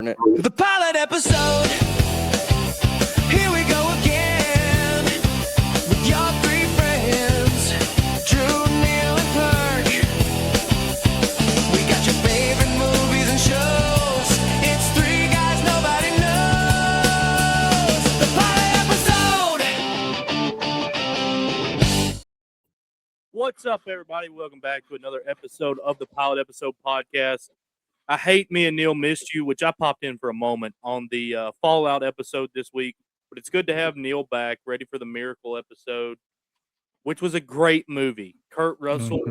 The pilot episode. Here we go again with your three friends, Drew, Neil, and Perk. We got your favorite movies and shows. It's three guys nobody knows. The pilot episode. What's up, everybody? Welcome back to another episode of the Pilot Episode Podcast. I hate me and Neil missed you, which I popped in for a moment on the Fallout episode this week. But it's good to have Neil back, ready for the Miracle episode, which was a great movie. Kurt Russell,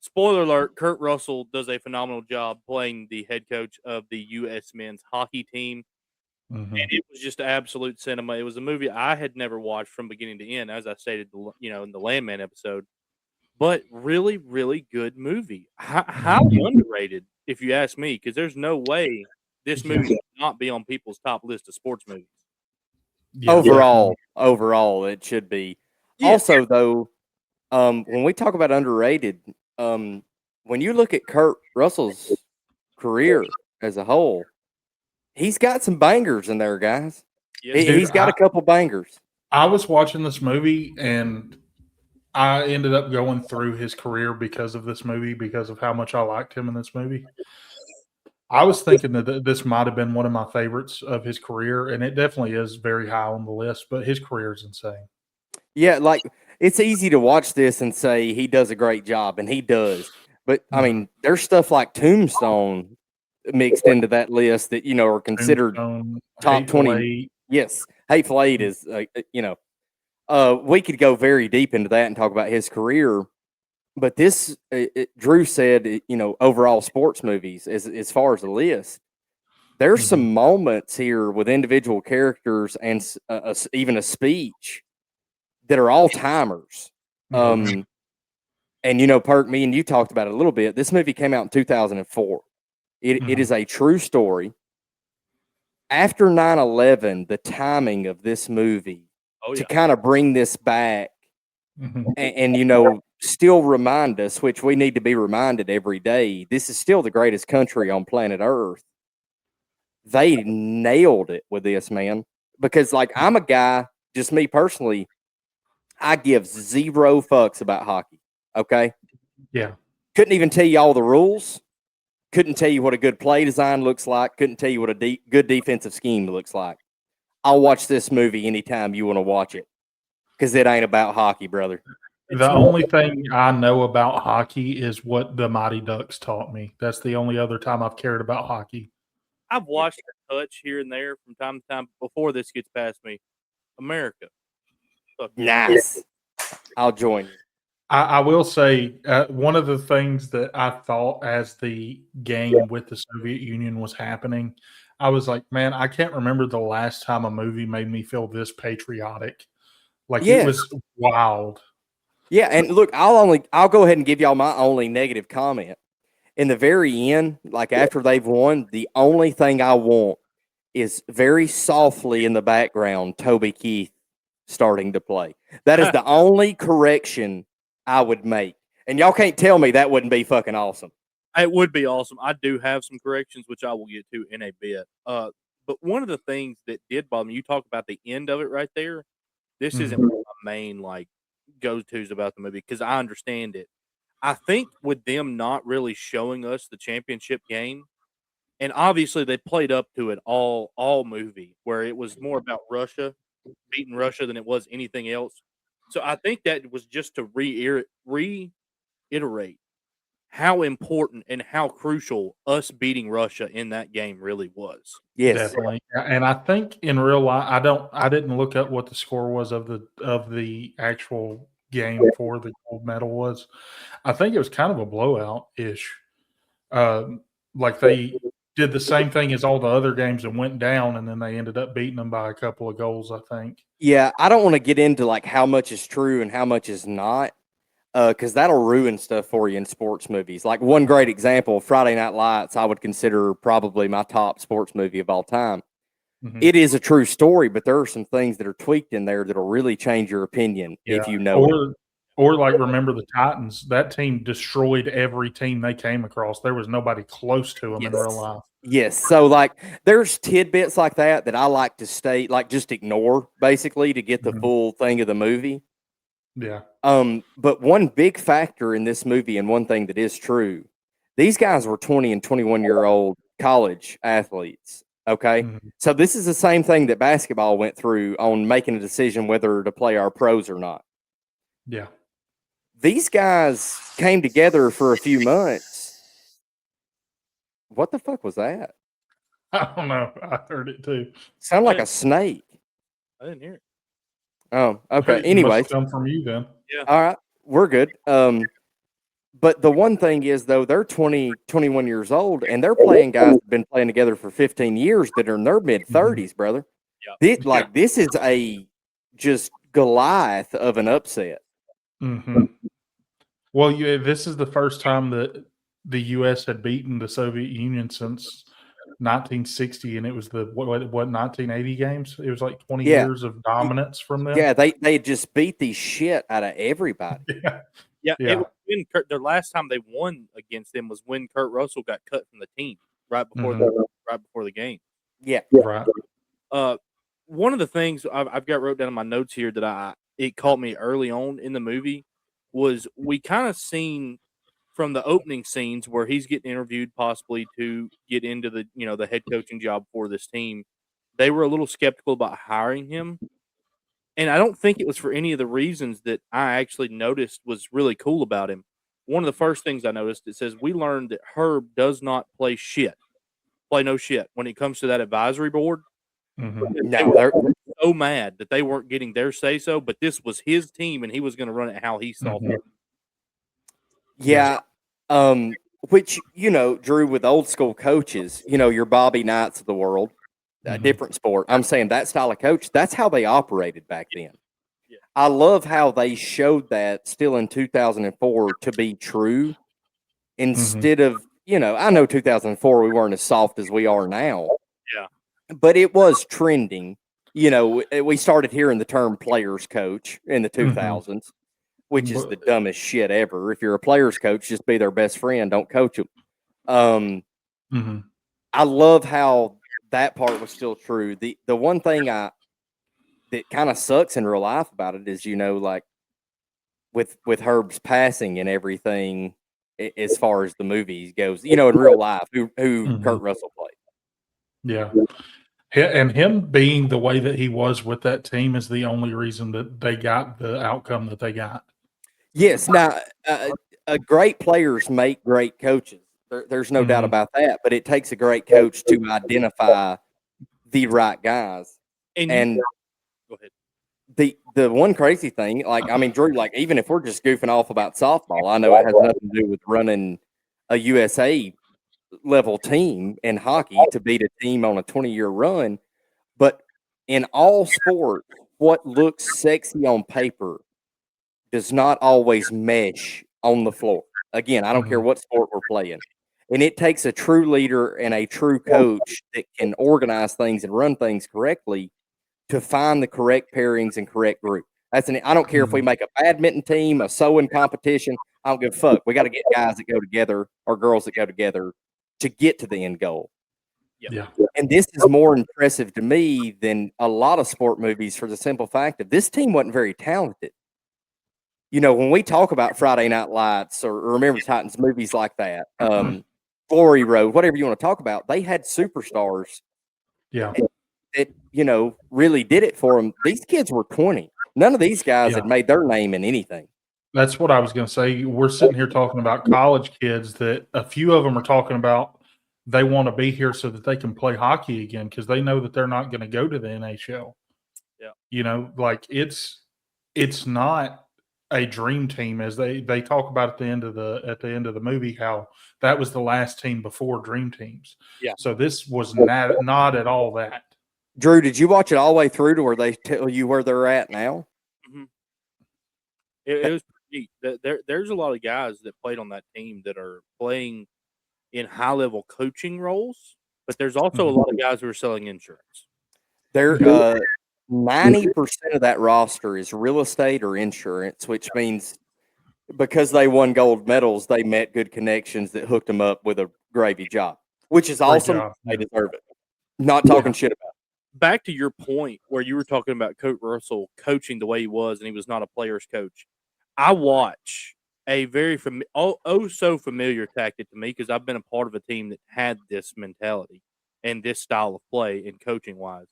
spoiler alert, Kurt Russell does a phenomenal job playing the head coach of the U.S. men's hockey team. And it was just absolute cinema. It was a movie I had never watched from beginning to end, as I stated, in the Landman episode. But really, really good movie. How underrated, if you ask me, because there's no way this movie would not be on people's top list of sports movies. Yeah, overall, it should be. Yeah. Also, though, when we talk about underrated, when you look at Kurt Russell's career as a whole, he's got some bangers in there, guys. Yes, He's got a couple bangers. I was watching this movie, and I ended up going through his career because of this movie, because of how much I liked him in this movie. I was thinking that this might have been one of my favorites of his career, and it definitely is very high on the list, but his career is insane. Yeah, like, it's easy to watch this and say he does a great job, and he does. But, I mean, there's stuff like Tombstone mixed into that list that, are considered top 20. Eight. Yes, Hateful Eight is, we could go very deep into that and talk about his career. But this, Drew said, overall sports movies, as far as the list, there's some moments here with individual characters and even a speech that are all timers. And, Perk, me and you talked about it a little bit. This movie came out in 2004. It is a true story. After 9/11, the timing of this movie to kind of bring this back and still remind us, which we need to be reminded every day, this is still the greatest country on planet Earth. They nailed it with this, man. Because, I'm a guy, just me personally, I give zero fucks about hockey, okay? Yeah. Couldn't even tell you all the rules. Couldn't tell you what a good play design looks like. Couldn't tell you what a good defensive scheme looks like. I'll watch this movie anytime you want to watch it because it ain't about hockey, brother. The only thing I know about hockey is what the Mighty Ducks taught me. That's the only other time I've cared about hockey. I've watched a touch here and there from time to time before this gets past me. America. Fuck. Nice. I'll join you. I will say one of the things that I thought as the game with the Soviet Union was happening, I was like, man, I can't remember the last time a movie made me feel this patriotic. It was wild. Yeah, and look, I'll go ahead and give y'all my only negative comment. In the very end, after they've won, the only thing I want is very softly in the background, Toby Keith starting to play. That is the only correction I would make. And y'all can't tell me that wouldn't be fucking awesome. It would be awesome. I do have some corrections, which I will get to in a bit. But one of the things that did bother me, you talk about the end of it right there. This isn't one of my main go-tos about the movie because I understand it. I think with them not really showing us the championship game, and obviously they played up to it all movie, where it was more about Russia beating Russia than it was anything else. So I think that was just to reiterate how important and how crucial us beating Russia in that game really was. Yes, definitely. And I think in real life, I didn't look up what the score was of the actual game for the gold medal was. I think it was kind of a blowout ish. They did the same thing as all the other games and went down, and then they ended up beating them by a couple of goals, I think. Yeah, I don't want to get into how much is true and how much is not, because that'll ruin stuff for you in sports movies. One great example, Friday Night Lights, I would consider probably my top sports movie of all time. It is a true story, but there are some things that are tweaked in there that'll really change your opinion if you know it. Or remember the Titans, that team destroyed every team they came across. There was nobody close to them in real life. Yes. So like there's tidbits like that I like to stay like just ignore basically to get the Mhm. full thing of the movie. Yeah. But one big factor in this movie and one thing that is true, these guys were 20 and 21-year-old college athletes. Okay. Mhm. So this is the same thing that basketball went through on making a decision whether to play our pros or not. Yeah. These guys came together for a few months. What the fuck was that? I don't know. I heard it too. Sound like Hey. a snake. I didn't hear it. Oh, okay. It must Anyways, come from you then. all right, we're good. But the one thing is though, they're 20, 21 years old, and they're playing guys that have been playing together for 15 years that are in their mid 30s, brother. This is a just Goliath of an upset. Hmm. Well, this is the first time that the U.S. had beaten the Soviet Union since 1960, and it was the what 1980 games. It was like 20 Yeah. years of dominance from them. Yeah, they just beat the shit out of everybody. Yeah. Yeah, Yeah. it was when the last time they won against them was when Kurt Russell got cut from the team right before the game. Yeah. Right. One of the things I've got wrote down in my notes here that it caught me early on in the movie was we kind of seen from the opening scenes where he's getting interviewed possibly to get into the head coaching job for this team. They were a little skeptical about hiring him. And I don't think it was for any of the reasons that I actually noticed was really cool about him. One of the first things I noticed, it says, we learned that Herb does not play no shit when it comes to that advisory board. Hmm. They No, were so mad that they weren't getting their say so, but this was his team and he was going to run it how he saw Mhm. fit. yeah. Which, Drew, with old school coaches, your Bobby Knights of the world, a Mhm. different sport. I'm saying that style of coach, that's how they operated back then. Yeah. I love how they showed that still in 2004 to be true instead of, I know 2004 we weren't as soft as we are now. Yeah. But it was trending. We started hearing the term players coach in the 2000s, which is the dumbest shit ever. If you're a players coach, just be their best friend, don't coach them. Mhm. I love how that part was still true. The one thing that kind of sucks in real life about it is, like with Herb's passing and everything, as far as the movie goes, in real life, who Mhm. Kurt Russell played. Yeah. And him being the way that he was with that team is the only reason that they got the outcome that they got. Yes. Now, great players make great coaches. There's no doubt Mhm. about that. But it takes a great coach to identify the right guys. And Go ahead. the one crazy thing, Drew, even if we're just goofing off about softball, I know it has nothing to do with running a USA level team in hockey to beat a team on a 20-year run. But in all sports, what looks sexy on paper does not always mesh on the floor. Again, I don't care Mhm. what sport we're playing. And it takes a true leader and a true coach that can organize things and run things correctly to find the correct pairings and correct group. I don't care if we Mhm. make a badminton team, a sewing competition. I don't give a fuck. We got to get guys that go together or girls that go together to get to the end goal. Yeah. And this is more impressive to me than a lot of sport movies for the simple fact that this team wasn't very talented. When we talk about Friday Night Lights or Remember the Titans, movies like that, Glory Road, whatever you want to talk about, they had superstars Yeah. that, really did it for them. These kids were 20. None of these guys Yeah. had made their name in anything. That's what I was going to say. We're sitting here talking about college kids that a few of them are talking about they want to be here so that they can play hockey again because they know that they're not going to go to the NHL. Yeah. Like it's not a dream team as they talk about at the end of the movie how that was the last team before dream teams. Yeah. So this was not at all that. Drew, did you watch it all the way through to where they tell you where they're at now? Mm-hmm. It was neat. There's a lot of guys that played on that team that are playing in high level coaching roles, but there's also a lot of guys who are selling insurance. They're 90% of that roster is real estate or insurance, which means because they won gold medals, they met good connections that hooked them up with a gravy job. which is Great awesome. job. They deserve it. Not talking shit about Back to your point where you were talking about Coach Russell coaching the way he was, and he was not a player's coach. I watch a very so familiar tactic to me because I've been a part of a team that had this mentality and this style of play in coaching wise.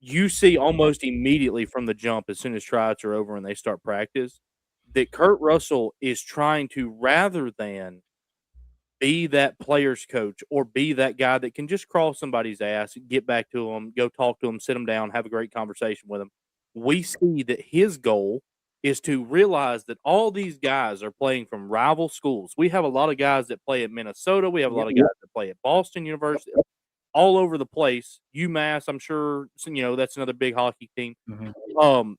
You see almost immediately from the jump, as soon as tryouts are over and they start practice, that Kurt Russell is trying to, rather than be that player's coach or be that guy that can just cross somebody's ass, get back to them, go talk to them, sit them down, have a great conversation with them. We see that his goal is to realize that all these guys are playing from rival schools. We have a lot of guys that play at Minnesota. We have a lot of guys that play at Boston University, all over the place. UMass, I'm sure, that's another big hockey team. Mhm.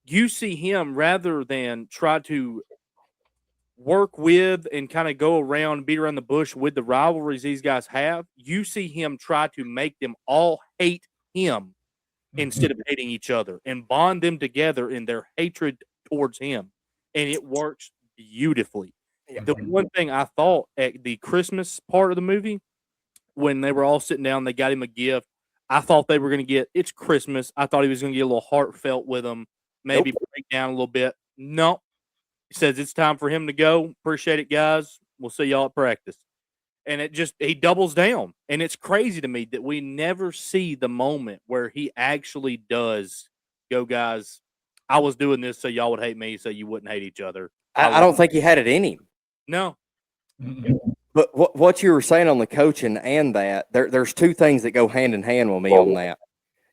You see him, rather than try to work with and kind of go around, beat around the bush with the rivalries these guys have, you see him try to make them all hate him instead of hating each other and bond them together in their hatred towards him. And it works beautifully. Yeah. The one thing I thought at the Christmas part of the movie, when they were all sitting down, they got him a gift. I thought they were going to get, it's Christmas. I thought he was going to get a little heartfelt with them, maybe break down a little bit. No, he says it's time for him to go. Appreciate it, guys. We'll see y'all at practice. And he doubles down. And it's crazy to me that we never see the moment where he actually does go, guys, I was doing this so y'all would hate me, so you wouldn't hate each other. I don't think he had it in him. No. Mhm. But what you were saying on the coaching and that, there's two things that go hand in hand with me on that.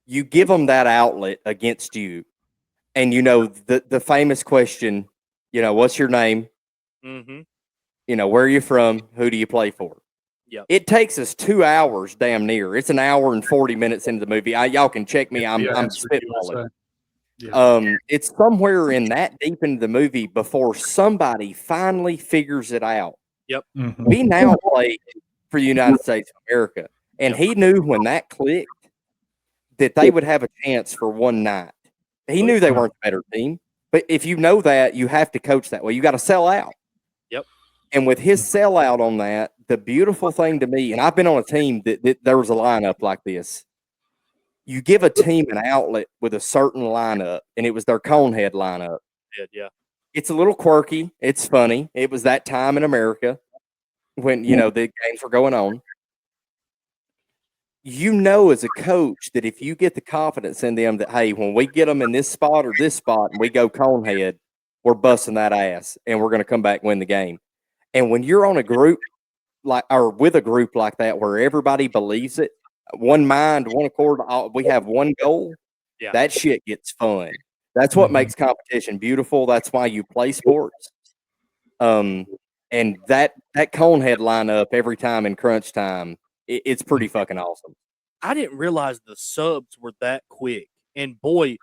You give them that outlet against you, and the famous question, what's your name? Mm-hmm. Where are you from? Who do you play for? Yep. It takes us 2 hours, damn near. It's an hour and 40 minutes into the movie. Y'all can check me. I'm spitballing. Yeah. It's somewhere in that deep into the movie before somebody finally figures it out. Mhm. We now play for the United States of America, and he knew when that clicked that they would have a chance for one night. He knew they weren't the better team, but if you know that, you have to coach that way. You got to sell out. Yep. And with his sellout on that, the beautiful thing to me, and I've been on a team that there was a lineup like this. You give a team an outlet with a certain lineup, and it was their Conehead lineup. Yeah. It's a little quirky. It's funny. It was that time in America when, the games were going on. As a coach that if you get the confidence in them that, hey, when we get them in this spot or this spot and we go Conehead, we're busting that ass and we're going to come back and win the game. And when you're on a group with a group like that where everybody believes it, one mind, one accord, we have one goal, Yeah. that shit gets fun. That's what Mhm. makes competition beautiful. That's why you play sports. And that Conehead lineup every time in crunch time, it's pretty fucking awesome. I didn't realize the subs were that quick. And boy,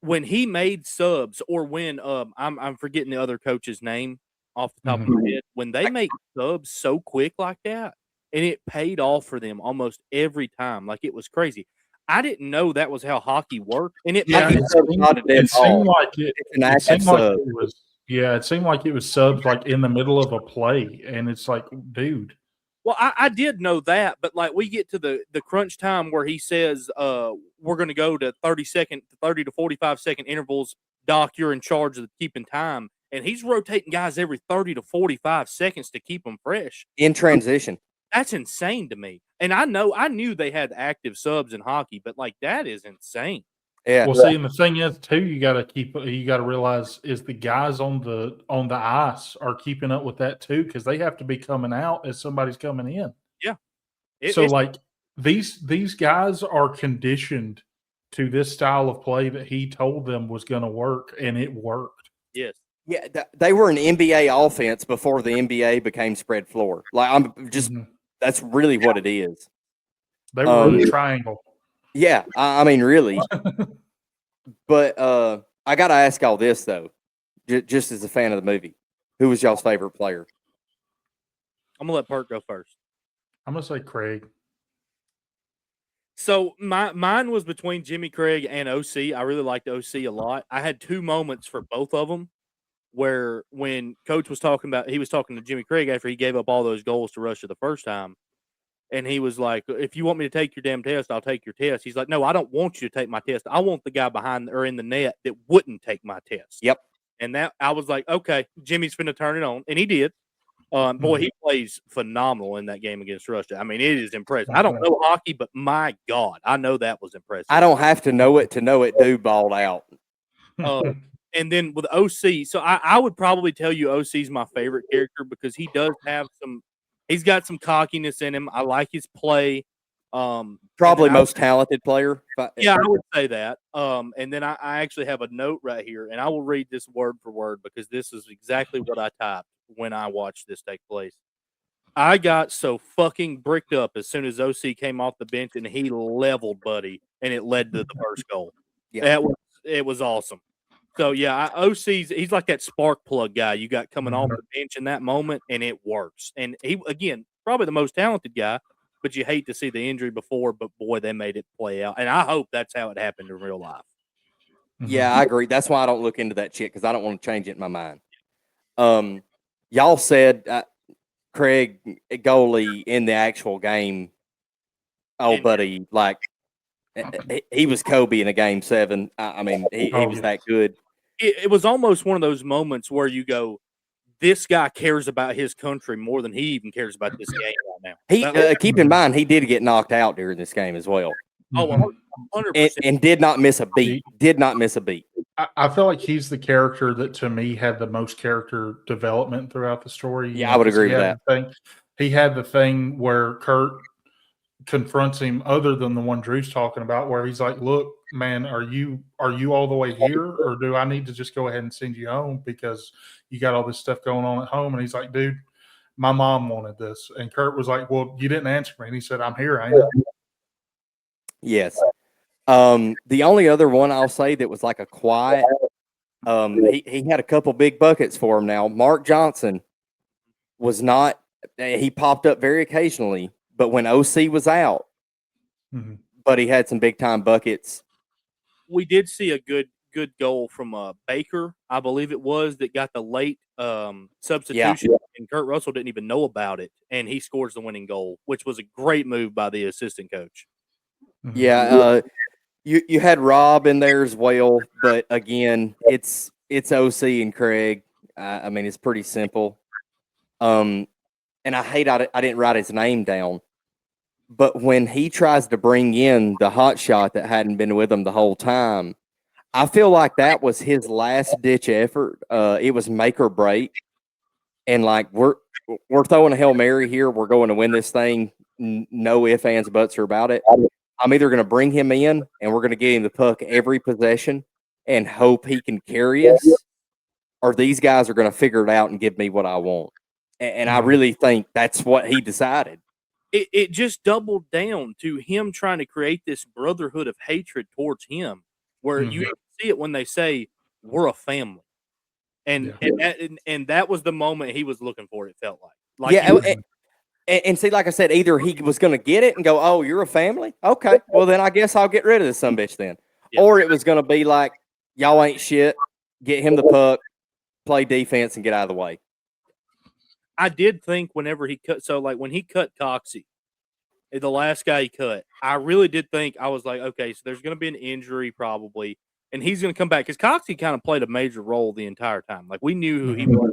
when he made subs, or when I'm forgetting the other coach's name off the top of my head, when they make subs so quick like that, and it paid off for them almost every time, like it was crazy. I didn't know that was how hockey worked, and it Yeah, made It seemed like it an active seemed like sub. it was. Yeah, it seemed like it was subs like in the middle of a play, and it's like, dude. Well, I did know that, but like we get to the crunch time where he says, we're going to go to 30 to 45-second intervals. Doc, you're in charge of keeping time. And he's rotating guys every 30 to 45 seconds to keep them fresh. In transition. That's insane to me. And I knew they had active subs in hockey, but like that is insane. Yeah. Well, see, and the thing is, too, you got to realize is the guys on the ice are keeping up with that too, because they have to be coming out as somebody's coming in. Yeah. So like these guys are conditioned to this style of play that he told them was going to work, and it worked. Yes. Yeah, they were an NBA offense before the NBA became spread floor. Like that's really what it is. They were running a triangle. Yeah, I mean, really. But I got to ask all this though, just as a fan of the movie, who was y'all's favorite player? I'm gonna let Perk go first. I'm gonna say Craig. So mine was between Jimmy Craig and OC. I really liked OC a lot. I had two moments for both of them where when Coach was talking to Jimmy Craig after he gave up all those goals to Russia the first time, And he was like, "If you want me to take your damn test, I'll take your test." He's like, "No, I don't want you to take my test. I want the guy behind or in the net that wouldn't take my test." Yep. And that I was like, "Okay, Jimmy's finna turn it on," and he did. Boy, he plays phenomenal in that game against Russia. I mean, it is impressive. I don't know hockey, but my God, I know that was impressive. I don't have to know it to know it. Dude balled out. And then with OC, so I would probably tell you OC's my favorite character because he does have some. He's got some cockiness in him. I like his play. Probably most talented player. Yeah, I would say that. And then I actually have a note right here, and I will read this word for word because this is exactly what I typed when I watched this take place. I got so fucking bricked up as soon as OC came off the bench and he leveled Buddy, and it led to the first goal. Yeah. It was awesome. So yeah, he's like that spark plug guy you got coming off the bench in that moment, and it works. And he again probably the most talented guy, but you hate to see the injury before. But boy, they made it play out, and I hope that's how it happened in real life. Yeah, I agree. That's why I don't look into that shit because I don't want to change it in my mind. Y'all said Craig goalie in the actual game. Oh, buddy, like he was Kobe in a game 7. I mean, he was that good. It was almost one of those moments where you go, this guy cares about his country more than he even cares about this game right now. He keep in mind he did get knocked out during this game as well. Oh, 100%. And did not miss a beat. Did not miss a beat. I feel like he's the character that to me had the most character development throughout the story. Yeah, I would agree with that. He had the thing where Kurt confronts him, other than the one Drew's talking about, where he's like, "Look, man, are you all the way here, or do I need to just go ahead and send you home because you got all this stuff going on at home?" And he's like, "Dude, my mom wanted this." And Kurt was like, "Well, you didn't answer me." And he said, "I'm here, ain't I?" Yes. The only other one I'll say that was like a quiet, he had a couple big buckets for him now. Mark Johnson was not, he popped up very occasionally, but when OC was out, but he had some big time buckets. We did see a good goal from Baker, I believe it was, that got the late substitution, and Kurt Russell didn't even know about it, and he scores the winning goal, which was a great move by the assistant coach. Yeah, you had Rob in there as well, but again, it's OC and Craig. I mean, it's pretty simple. And I hate I didn't write his name down, but when he tries to bring in the hot shot that hadn't been with him the whole time, I feel like that was his last ditch effort. It was make or break, and like we're throwing a Hail Mary here. We're going to win this thing. No ifs, ands, buts about it. I'm either going to bring him in and we're going to get him the puck every possession and hope he can carry us, or these guys are going to figure it out and give me what I want. And I really think that's what he decided. It just doubled down to him trying to create this brotherhood of hatred towards him, where you see it when they say we're a family, and that was the moment he was looking for. It felt like And see, like I said, either he was going to get it and go, "Oh, you're a family? Okay, well then I guess I'll get rid of this sumbitch then," or it was going to be like, "Y'all ain't shit. Get him the puck, play defense, and get out of the way." I did think whenever he cut, so like when he cut Coxie, the last guy he cut, I really did think, I was like, okay, so there's going to be an injury probably, and he's going to come back because Coxie kind of played a major role the entire time. Like we knew who he was.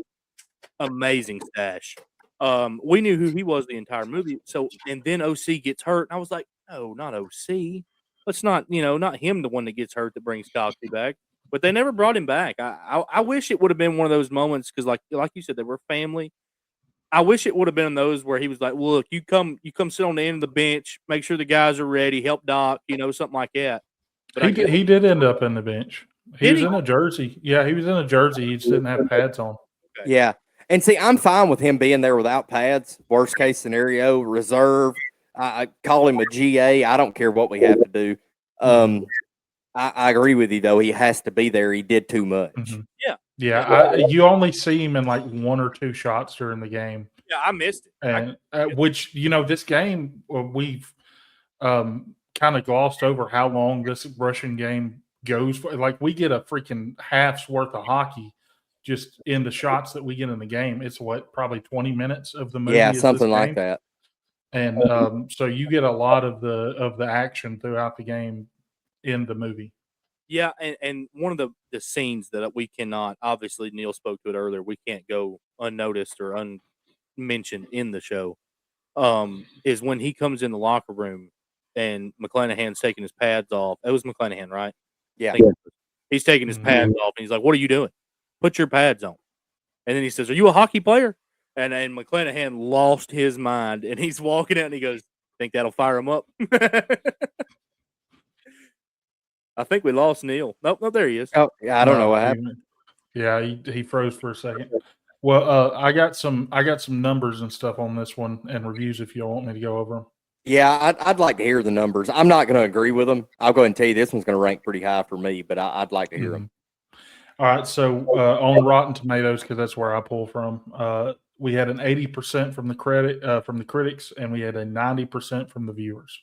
Amazing stash. We knew who he was the entire movie. So, and then OC gets hurt, and I was like, no, not OC. Let's not, not him the one that gets hurt that brings Coxie back. But they never brought him back. I wish it would have been one of those moments because, like you said, they were family. I wish it would have been those where he was like, well, "Look, you come sit on the end of the bench, make sure the guys are ready, help Doc, something like that." But he did end up in the bench. He was in a jersey. Yeah, he was in a jersey. He just didn't have pads on. Okay. Yeah. And see, I'm fine with him being there without pads. Worst case scenario, reserve. I call him a GA. I don't care what we have to do. I agree with you, though. He has to be there. He did too much. Yeah. Yeah. You only see him in like one or two shots during the game. Yeah, I missed it. And which, this game, we've kind of glossed over how long this Russian game goes for. Like, we get a freaking half's worth of hockey just in the shots that we get in the game. It's probably 20 minutes of the movie. Yeah, something like that. and so you get a lot of the action throughout the game in the movie. Yeah, and one of the scenes that we cannot, obviously Neil spoke to it earlier, we can't go unnoticed or unmentioned in the show, is when he comes in the locker room and McClanahan's taking his pads off. It was McClanahan, right? Yeah. I think it was. He's taking his Mhm. pads off and he's like, "What are you doing? Put your pads on." And then he says, "Are you a hockey player?" And McClanahan lost his mind and he's walking out and he goes, "Think that'll fire him up?" I think we lost Neil. Nope, there he is. Oh, yeah, I don't know what happened. Yeah, he froze for a second. Well, I got some numbers and stuff on this one and reviews if you want me to go over them. Yeah, I'd like to hear the numbers. I'm not going to agree with them. I'll go ahead and tell you this one's going to rank pretty high for me, but I'd like to hear them. All right, so on Rotten Tomatoes, because that's where I pull from, we had an 80% from the critics, and we had a 90% from the viewers.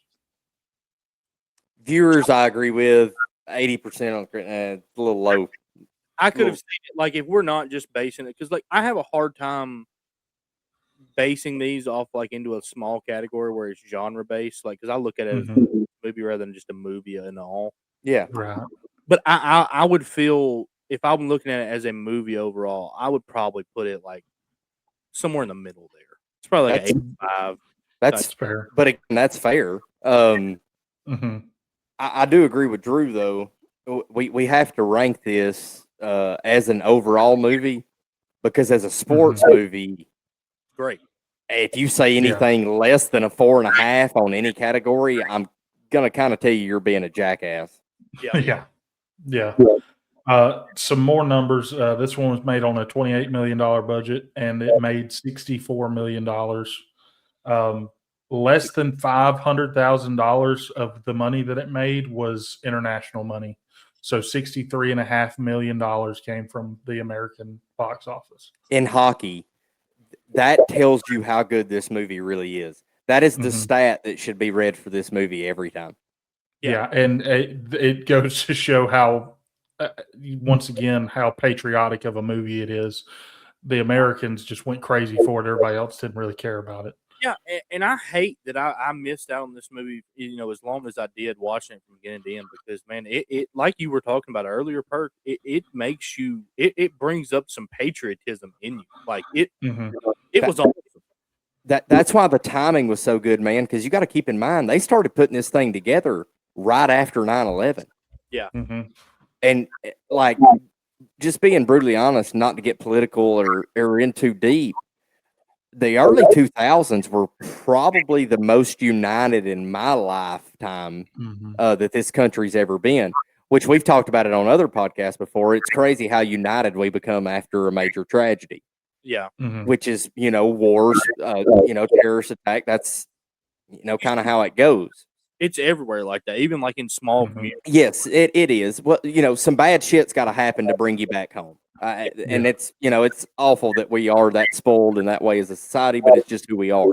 Viewers, I agree with. 80% on a little low. I could have seen it like if we're not just basing it because like I have a hard time basing these off like into a small category where it's genre based, like because I look at it as a movie rather than just a movie and all. Yeah. Right. But I would feel if I'm looking at it as a movie overall, I would probably put it like somewhere in the middle there. It's probably like That's- 85. That's fair. But again, that's fair. I do agree with Drew though. We have to rank this as an overall movie because as a sports movie, Great. if you say anything less than a 4.5 on any category, I'm gonna kind of tell you you're being a jackass. Yeah. Some more numbers. This one was made on a $28 million budget, and it made $64 million. Less than $500,000 of the money that it made was international money. So $63.5 million came from the American box office. In hockey, that tells you how good this movie really is. That is the stat that should be read for this movie every time. Yeah, and it goes to show how, once again, how patriotic of a movie it is. The Americans just went crazy for it. Everybody else didn't really care about it. Yeah, and I hate that I missed out on this movie, as long as I did watching it from beginning to end because, man, it like you were talking about earlier, Perk, it makes you – it brings up some patriotism in you. Like, it was awesome. That's why the timing was so good, man, because you got to keep in mind, they started putting this thing together right after 9/11. Yeah. And, like, just being brutally honest, not to get political or in too deep, the early 2000s were probably the most united in my lifetime that this country's ever been, which we've talked about it on other podcasts before. It's crazy how united we become after a major tragedy. Yeah. Which is, wars, terrorist attack. That's, kind of how it goes. It's everywhere like that, even like in small communities. Yes, it is. Well, some bad shit's got to happen to bring you back home. And it's, it's awful that we are that spoiled in that way as a society, but it's just who we are.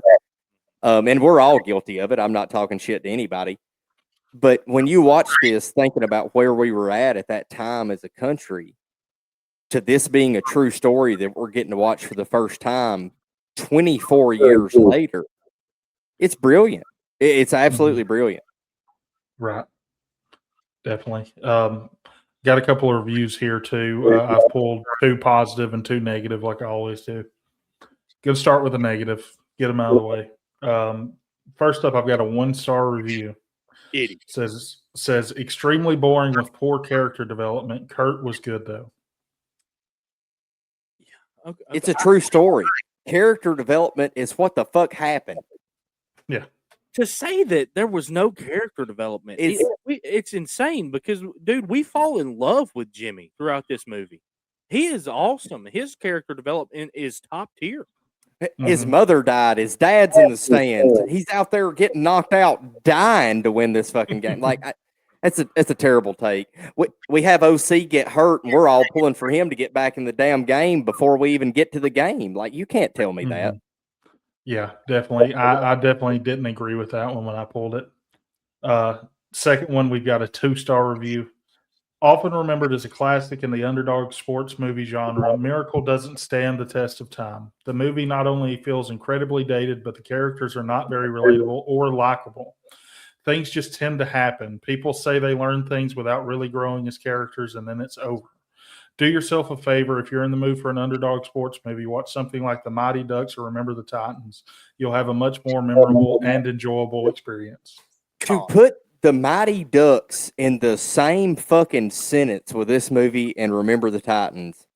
And we're all guilty of it. I'm not talking shit to anybody. But when you watch this, thinking about where we were at that time as a country, to this being a true story that we're getting to watch for the first time 24 years later, it's brilliant. It's absolutely brilliant. Right. Definitely. Got a couple of reviews here too. I've pulled 2 positive and 2 negative, like I always do. Going to start with a negative. Get them out of the way. First up, I've got a 1-star review. Idiot. Says extremely boring with poor character development. Kurt was good though. Okay. It's a true story. Character development is what the fuck happened. Yeah. To say that there was no character development, it's insane because, dude, we fall in love with Jimmy throughout this movie. He is awesome. His character development is top tier. His mother died. His dad's in the stands. He's out there getting knocked out, dying to win this fucking game. Like, it's a terrible take. We have OC get hurt, and we're all pulling for him to get back in the damn game before we even get to the game. Like, you can't tell me that. Yeah, definitely. I definitely didn't agree with that one when I pulled it. Second one, we've got a 2-star review. Often remembered as a classic in the underdog sports movie genre, Miracle doesn't stand the test of time. The movie not only feels incredibly dated, but the characters are not very relatable or likable. Things just tend to happen. People say they learn things without really growing as characters, and then it's over. Do yourself a favor if you're in the mood for an underdog sports movie, watch something like The Mighty Ducks or Remember the Titans. You'll have a much more memorable and enjoyable experience. To put the Mighty Ducks in the same fucking sentence with this movie and Remember the Titans,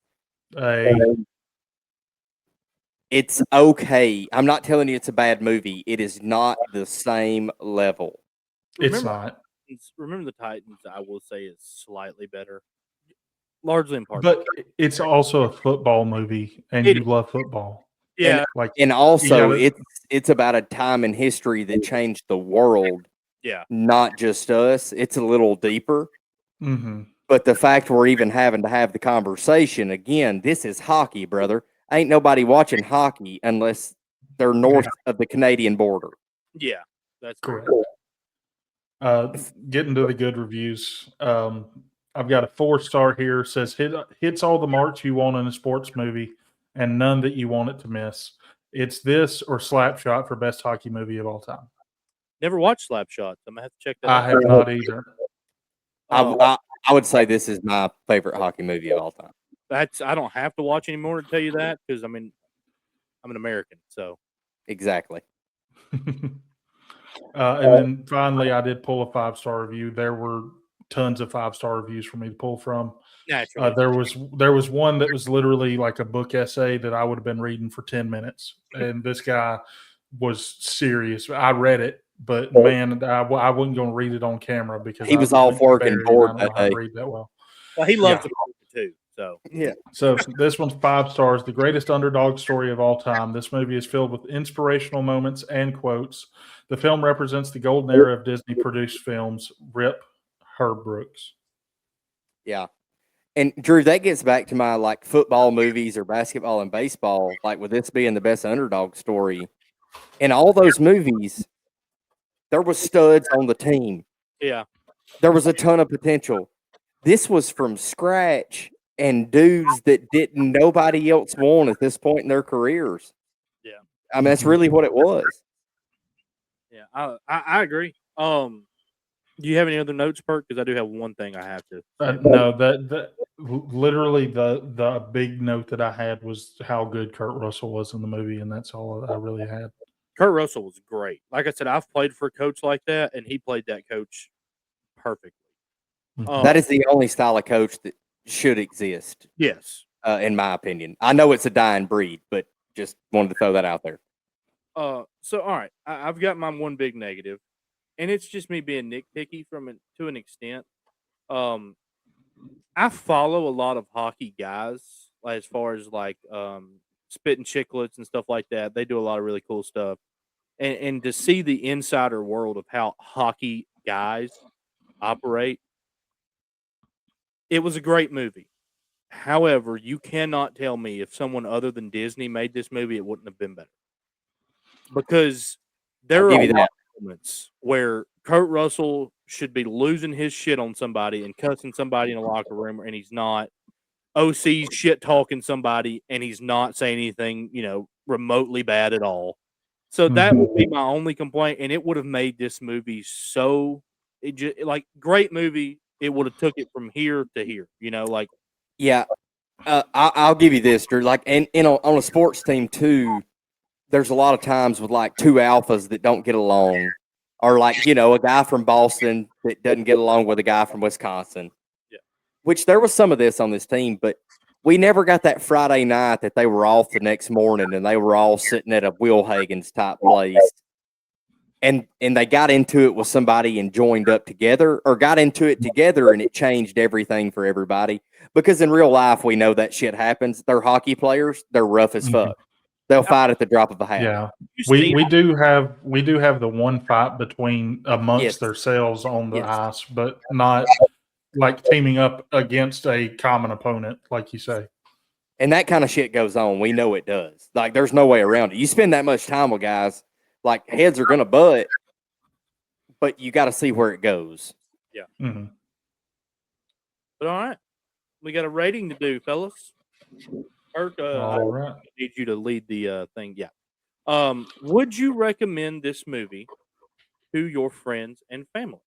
it's okay. I'm not telling you it's a bad movie. It is not the same level. It's not. Remember the Titans, I will say, is slightly better, largely in part. But it's also a football movie, and you love football. Yeah, And also, it's about a time in history that changed the world. Yeah. Not just us. It's a little deeper. Mm-hmm. But the fact we're even having to have the conversation, again, this is hockey, brother. Ain't nobody watching hockey unless they're north of the Canadian border. Yeah, that's correct. Getting to the good reviews. I've got a 4-star here. Says hits all the marks you want in a sports movie and none that you want it to miss. It's this or Slapshot for best hockey movie of all time. Never watched Slapshot. I'm gonna have to check that out. I have not either. I would say this is my favorite hockey movie of all time. I don't have to watch anymore to tell you that because I'm an American, so exactly. And then finally, I did pull a 5-star review. There were tons of 5-star reviews for me to pull from. Naturally. There was one that was literally like a book essay that I would have been reading for 10 minutes, and this guy was serious. I read it. But man, I wasn't going to read it on camera because he was off work and bored that day. Read that well. Well, he loves the movie too. So yeah. So this one's 5 stars. The greatest underdog story of all time. This movie is filled with inspirational moments and quotes. The film represents the golden era of Disney produced films. Rip Herb Brooks. Yeah. And Drew, that gets back to my like football movies or basketball and baseball, like with this being the best underdog story. In all those movies, there was studs on the team. Yeah. There was a ton of potential. This was from scratch and dudes that didn't nobody else want at this point in their careers. Yeah. I mean, that's really what it was. Yeah, I agree. Do you have any other notes, Perk? Because I do have one thing I have to. No, that literally the big note that I had was how good Kurt Russell was in the movie, and that's all I really had. Kurt Russell was great. Like I said, I've played for a coach like that, and he played that coach perfectly. That is the only style of coach that should exist. Yes. In my opinion. I know it's a dying breed, but just wanted to throw that out there. So, all right. I've got my one big negative, and it's just me being nitpicky to an extent. I follow a lot of hockey guys as far as like Spitting Chicklets and stuff like that. They do a lot of really cool stuff. And to see the insider world of how hockey guys operate, it was a great movie. However, you cannot tell me if someone other than Disney made this movie, it wouldn't have been better. Because there are moments where Kurt Russell should be losing his shit on somebody and cussing somebody in a locker room, and he's not. OC's shit talking somebody, and he's not saying anything, remotely bad at all. So that would be my only complaint, and it would have made this movie great movie. It would have took it from here to here, Yeah, I'll give you this, Drew. Like, and on a sports team too, there's a lot of times with like two alphas that don't get along, or like a guy from Boston that doesn't get along with a guy from Wisconsin. Yeah, which there was some of this on this team, but we never got that Friday night that they were off the next morning and they were all sitting at a Will Hagen's type place. And they got into it with somebody and joined up together, or got into it together, and it changed everything for everybody. Because in real life, we know that shit happens. They're hockey players. They're rough as fuck. They'll fight at the drop of a hat. Yeah, we do have the one fight amongst themselves on the ice, but not like teaming up against a common opponent, like you say. And that kind of shit goes on. We know it does. Like, there's no way around it. You spend that much time with guys, like, heads are gonna butt, but you got to see where it goes. Yeah. Mm-hmm. But all right, we got a rating to do, fellas. Kirk, I All right. need you to lead the thing. Yeah. Would you recommend this movie to your friends and family?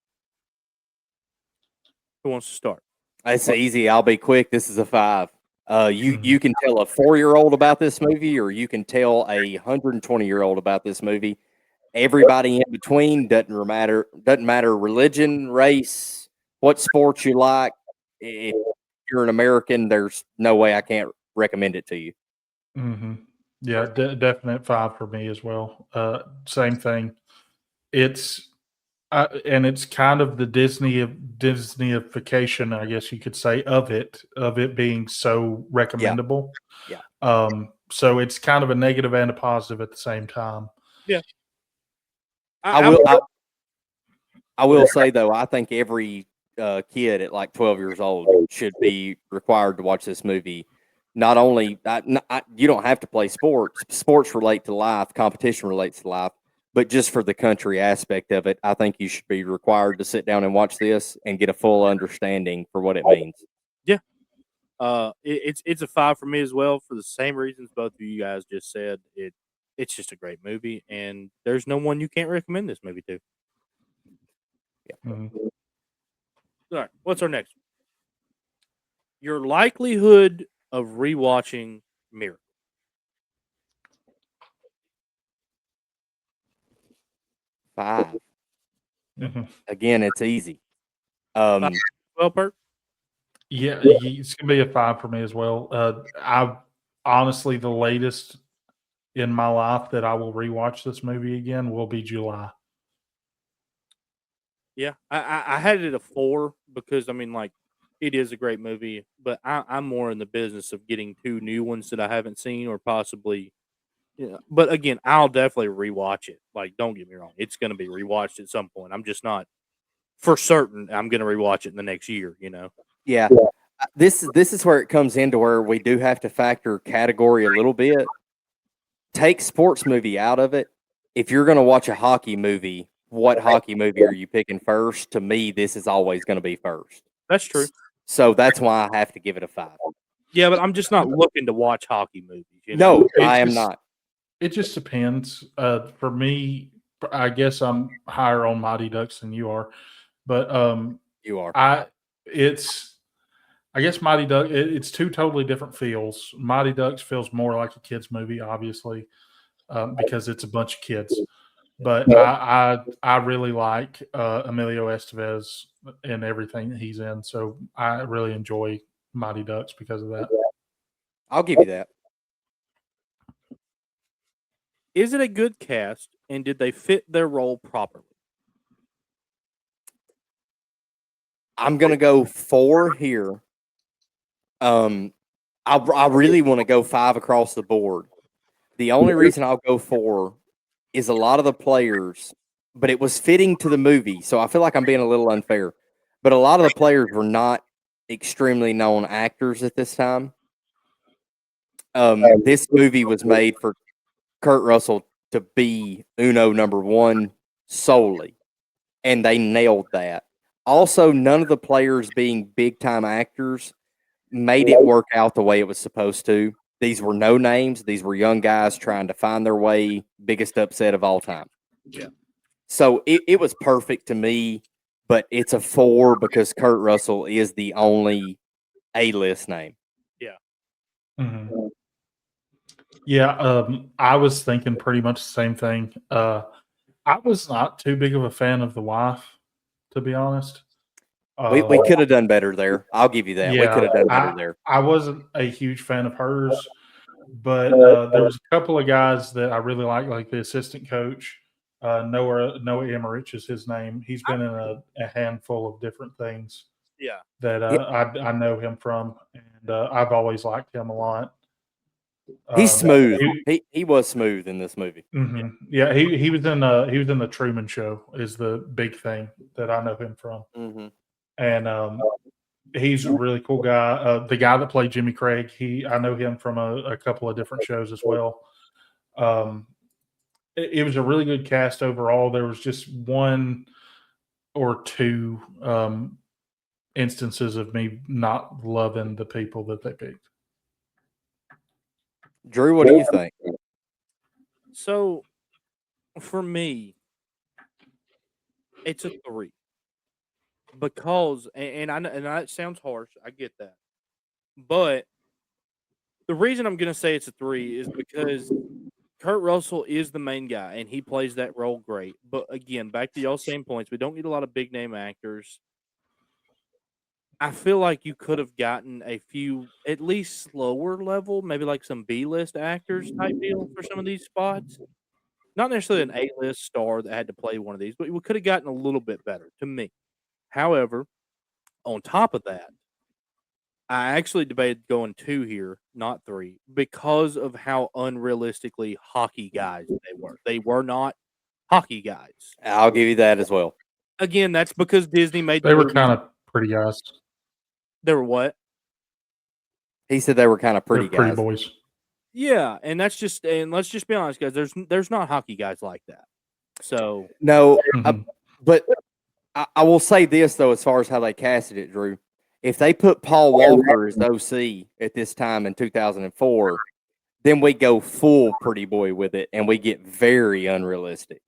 Who wants to start? It's easy. I'll be quick. This is a 5. You Mhm. you can tell a 4-year-old about this movie, or you can tell a 120-year-old about this movie. Everybody in between doesn't matter religion, race, what sports you like. If you're an American, there's no way I can't recommend it to you. Mm-hmm. Yeah, definite 5 for me as well. Same thing. It's and it's kind of the Disneyification, I guess you could say, of it being so recommendable. Yeah. So it's kind of a negative and a positive at the same time. I will say though, I think every kid at like 12 years old should be required to watch this movie. Not only you don't have to play sports. Sports relate to life. Competition relates to life. But just for the country aspect of it, I think you should be required to sit down and watch this and get a full understanding for what it means. It's a 5 for me as well for the same reasons both of you guys just said. It's just a great movie, and there's no one you can't recommend this movie to. Mhm. All right, what's our next one? Your likelihood of rewatching Miracle. Five. Mhm. Again, it's easy. Well, Perk? Yeah, it's gonna be a 5 for me as well. I've honestly, the latest in my life that I will rewatch this movie again will be July. Yeah, I had it at a 4 because I mean, like, it is a great movie, but I'm more in the business of getting 2 new ones that I haven't seen or possibly. Yeah, but again, I'll definitely rewatch it. Like, don't get me wrong, it's going to be rewatched at some point. I'm just not for certain I'm going to rewatch it in the next year. Yeah. This is where it comes into where we do have to factor category a little bit. Take sports movie out of it. If you're going to watch a hockey movie, what hockey movie are you picking first? To me, this is always going to be first. That's true. So that's why I have to give it a 5. Yeah, but I'm just not looking to watch hockey movies. No, It I am just- not. It just depends. For me, I guess I'm higher on Mighty Ducks than you are, but You are. I guess Mighty Duck. It's 2 totally different feels. Mighty Ducks feels more like a kids movie, obviously, because it's a bunch of kids. But I really like Emilio Estevez and everything that he's in, so I really enjoy Mighty Ducks because of that. I'll give you that. Is it a good cast, and did they fit their role properly? I'm gonna go 4 here. I really want to go 5 across the board. The only reason I'll go 4 is a lot of the players, but it was fitting to the movie, so I feel like I'm being a little unfair. But a lot of the players were not extremely known actors at this time. This movie was made for Kurt Russell to be Uno number 1 solely, and they nailed that. Also, none of the players being big time actors made it work out the way it was supposed to. These were no names. These were young guys trying to find their way. Biggest upset of all time. Yeah. So it was perfect to me, but it's a 4 because Kurt Russell is the only A-list name. Mhm. Yeah, I was thinking pretty much the same thing. I was not too big of a fan of the wife, to be honest. We could have done better there. I'll give you that. We yeah, could have done better there. I wasn't a huge fan of hers, but there was a couple of guys that I really like the assistant coach, Noah Emmerich is his name. He's been in a handful of different things Yeah. that I know him from, and I've always liked him a lot. He's smooth. He was smooth in this movie. Mm-hmm. Yeah, he was in the Truman Show is the big thing that I know him from, Mm-hmm. and he's a really cool guy. The guy that played Jimmy Craig, I know him from a couple of different shows as well. It was a really good cast overall. There was just 1 or 2 instances of me not loving the people that they picked. Drew, what do you think? So, for me, it's a 3 because, and I know, and that sounds harsh. I get that, but the reason I'm going to say it's a 3 is because Kurt Russell is the main guy and he plays that role great. But again, back to y'all same points. We don't need a lot of big name actors. I feel like you could have gotten a few, at least slower level, maybe like some B list actors type deal for some of these spots. Not necessarily an A list star that had to play one of these, but we could have gotten a little bit better to me. However, on top of that, I actually debated going 2 here, not 3, because of how unrealistically hockey guys they were. They were not hockey guys. I'll give you that as well. Again, that's because Disney made They were movies- kind of pretty guys. They were what? He said they were kind of They're pretty pretty guys. boys. Yeah, and let's just be honest, guys. There's not hockey guys like that. So No, Mhm. but I will say this though, as far as how they casted it, Drew. If they put Paul Walker as OC at this time in 2004, then we go full pretty boy with it, and we get very unrealistic.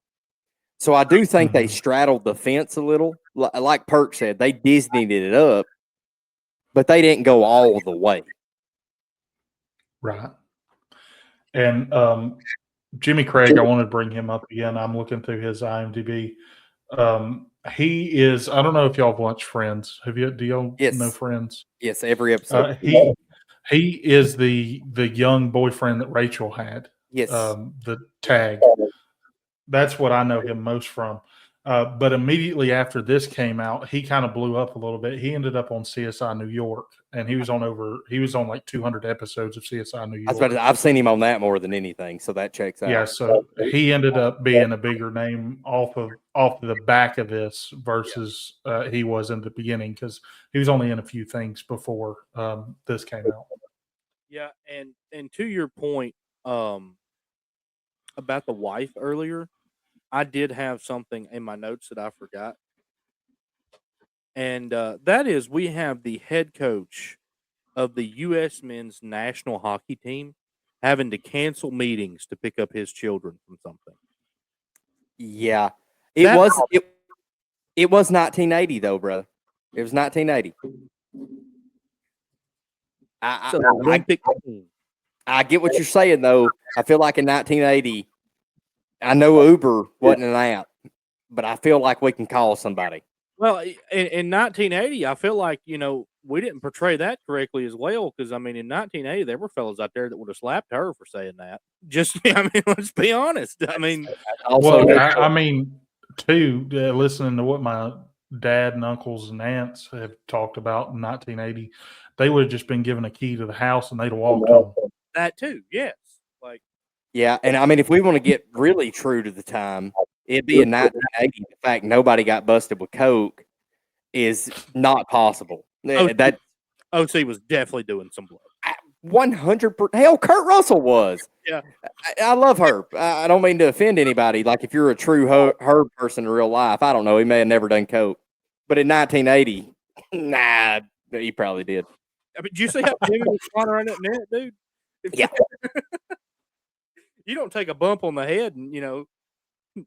So I do think they Mhm. straddled the fence a little. Like Perk said, they Disneyed it up, but they didn't go all the way. Right. And Jimmy Craig, I wanted to bring him up again. I'm looking through his IMDb. He is. I don't know if y'all have watched Friends. Have you? Do y'all Yes. know Friends? Yes, every episode. He is the young boyfriend that Rachel had. Yes. The tag. That's what I know him most from. But immediately after this came out, he kind of blew up a little bit. He ended up on CSI New York, and he was on like 200 episodes of CSI New I was about York. to, I've seen him on that more than anything, so that checks out. Yeah, so he ended up being a bigger name off the back of this versus he was in the beginning, because he was only in a few things before this came out. yeah, and to your point about the wife earlier, I did have something in my notes that I forgot. And that is, we have the head coach of the U.S. men's national hockey team having to cancel meetings to pick up his children from something. Yeah, That- it was 1980 though, bro. It was 1980. It's an Olympic team. I get what you're saying though. I feel like in 1980, I know Uber wasn't an app, but I feel like we can call somebody. Well, in 1980, I feel like, we didn't portray that correctly as well, because, I mean, in 1980, there were fellas out there that would have slapped her for saying that. Just, I mean, let's be honest. I mean, Also, Well, I mean, too, listening to what my dad and uncles and aunts have talked about in 1980, they would have just been given a key to the house and they'd have walked home. that too, yes. Like, yeah, and I mean, if we want to get really true to the time, it'd be in 1980. The fact nobody got busted with coke is not possible. Oh, That OC was definitely doing some blow. 100%. Hell, Kurt Russell was. Yeah. I love Herb. I don't mean to offend anybody. Like, if you're a true Herb person in real life, I don't know. He may have never done coke. But in 1980, nah, he probably did. I mean, did you see how Jimmy was flying around that net, dude? Yeah. You don't take a bump on the head and,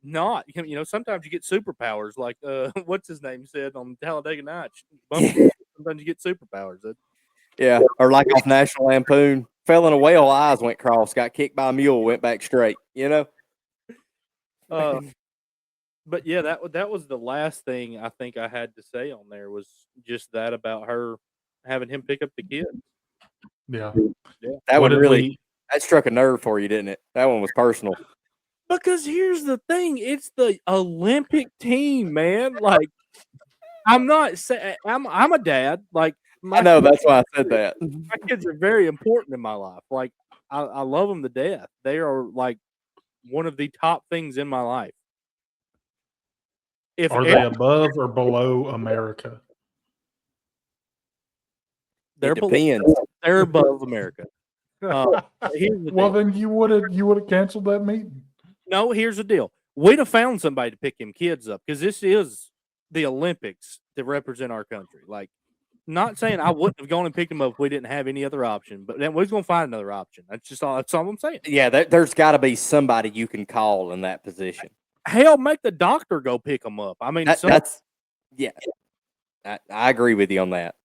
not. Sometimes you get superpowers, like what's his name said on Talladega Nights. Sometimes you get superpowers. Yeah. Or like off National Lampoon, fell in a whale, eyes went cross, got kicked by a mule, went back straight, But yeah, that was the last thing I think I had to say on there, was just that about her having him pick up the kids. Yeah. That What would did really, that struck a nerve for you, didn't it? That one was personal. Because here's the thing, it's the Olympic team, man. Like, I'm not saying I'm a dad. Like, I know, that's why I said that. my kids are very important in my life. Like, I love them to death. They are like one of the top things in my life. If Are they above or below America? they're It depends. they're above America. Here's the Well, deal. then you would have canceled that meeting. No, here's the deal. We'd have found somebody to pick him kids up, because this is the Olympics to represent our country. Like, not saying I wouldn't have gone and picked him up if we didn't have any other option, but then we're going to find another option. That's all I'm saying. Yeah, there's got to be somebody you can call in that position. Hell, make the doctor go pick him up. I mean, Yeah, I agree with you on that.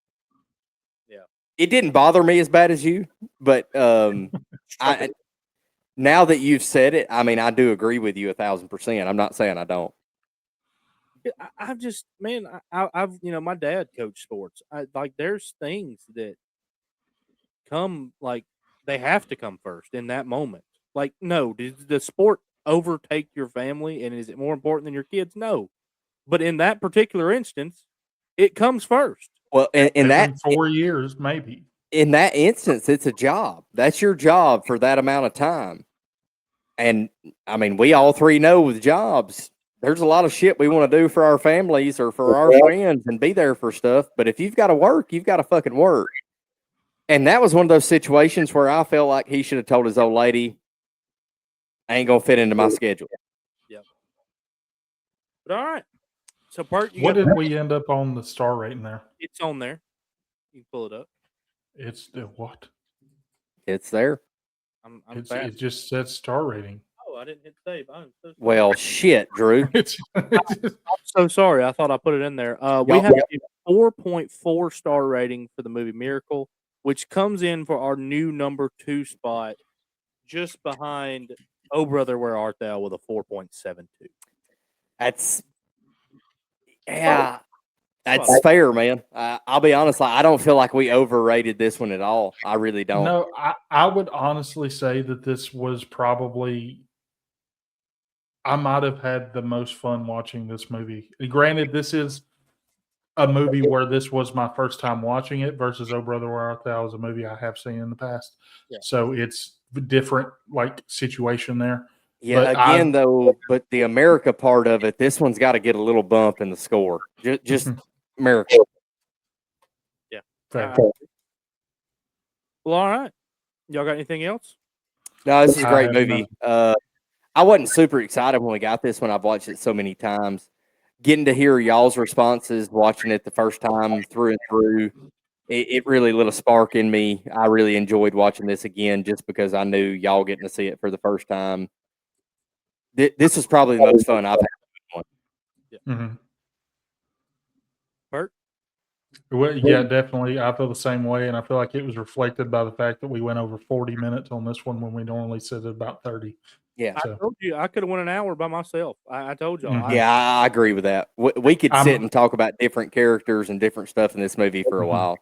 Yeah. It didn't bother me as bad as you, but now that you've said it, I mean, I do agree with you 1,000%. I'm not saying I don't. I've just, man, I've my dad coached sports. Like, there's things that come, like, they have to come first in that moment. Like, no, did the sport overtake your family, and is it more important than your kids? No, but in that particular instance, it comes first. Well, in that 4 years, maybe. In that instance, it's a job. That's your job for that amount of time. And I mean, we all three know with jobs, there's a lot of shit we want to do for our families or for our friends and be there for stuff. But if you've got to work, you've got to fucking work. And that was one of those situations where I felt like he should have told his old lady, I ain't going to fit into my schedule. Yeah. But all right. So, Bert, What did we end up on the star rating there? It's on there. You can pull it up. It's the what? It's there. I'm It just said star rating. Oh, I didn't hit save. I'm so sorry. Well, shit, Drew. I'm so sorry. I thought I put it in there. We have a 4.4 star rating for the movie Miracle, which comes in for our new number 2 spot, just behind Oh Brother, Where Art Thou with a 4.72. That's fair, man. I'll be honest. I don't feel like we overrated this one at all. I really don't. No, I would honestly say that this was probably. I might have had the most fun watching this movie. Granted, this is a movie where this was my first time watching it versus Oh Brother, Where Art Thou is a movie I have seen in the past. Yeah. So it's a different situation there. Yeah, But again, though, but the America part of it, this one's got to get a little bump in the score. Just America. Yeah. Fair. Well, all right. Y'all got anything else? No, this is a I great have movie. I wasn't super excited when we got this one. I've watched it so many times. Getting to hear y'all's responses, watching it the first time through and through, it really lit a spark in me. I really enjoyed watching this again just because I knew y'all getting to see it for the first time. This is probably the most fun I've had. Mm-hmm. Bert? Well, yeah, definitely. I feel the same way, and I feel like it was reflected by the fact that we went over 40 minutes on this one when we normally sit at about 30. Yeah. I told you I could have went an hour by myself. I told y'all. Mhm. Yeah, I agree with that. We could sit and talk about different characters and different stuff in this movie for a while.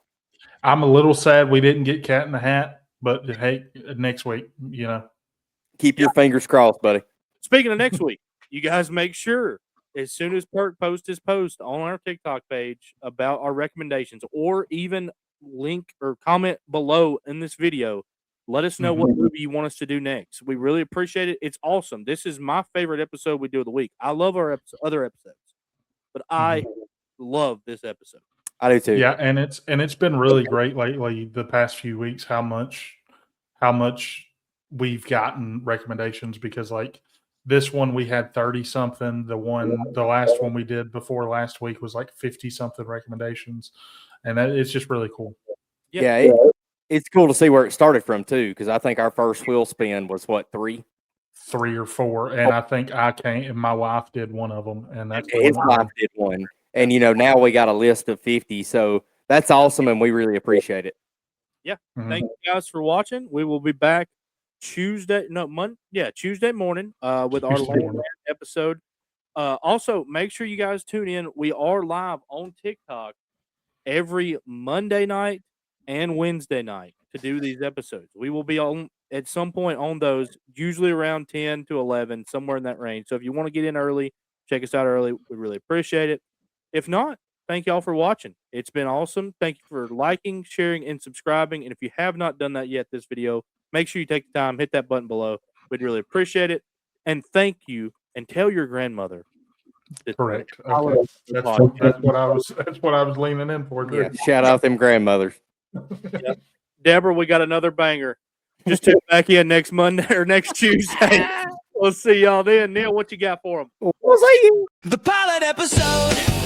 I'm a little sad we didn't get Cat in the Hat, but hey, next week, Keep your fingers crossed, buddy. Speaking of next week, you guys make sure as soon as Perk posts his post on our TikTok page about our recommendations, or even link or comment below in this video, let us know what movie you want us to do next. We really appreciate it. It's awesome. This is my favorite episode we do of the week. I love our other episodes, but I love this episode. I do too. Yeah, and it's been really great lately. The past few weeks, how much we've gotten recommendations, because like this one we had 30 something. The last one we did before last week was like 50 something recommendations, and it's just really cool. Yeah, it's cool to see where it started from too, because I think our first wheel spin was what, 3 or 4, and I think my wife did one of them, and that's his wife did one. And now we got a list of 50, so that's awesome, and we really appreciate it. Yeah, thank you guys for watching. We will be back Tuesday morning with our last episode. Also, make sure you guys tune in. We are live on TikTok every Monday night and Wednesday night to do these episodes. We will be on at some point on those, usually around 10 to 11, somewhere in that range. So if you want to get in early, check us out early. We really appreciate it. If not, thank y'all for watching. It's been awesome. Thank you for liking, sharing, and subscribing. And if you have not done that yet, this video, make sure you take the time, hit that button below. We'd really appreciate it. And thank you, and tell your grandmother. Correct. Okay. That's what I was leaning in for. Yeah, shout out them grandmothers. Yep. Deborah, we got another banger. Just tune back in next Monday or next Tuesday. We'll see y'all then. Neil, what you got for them? We'll see you. The pilot episode.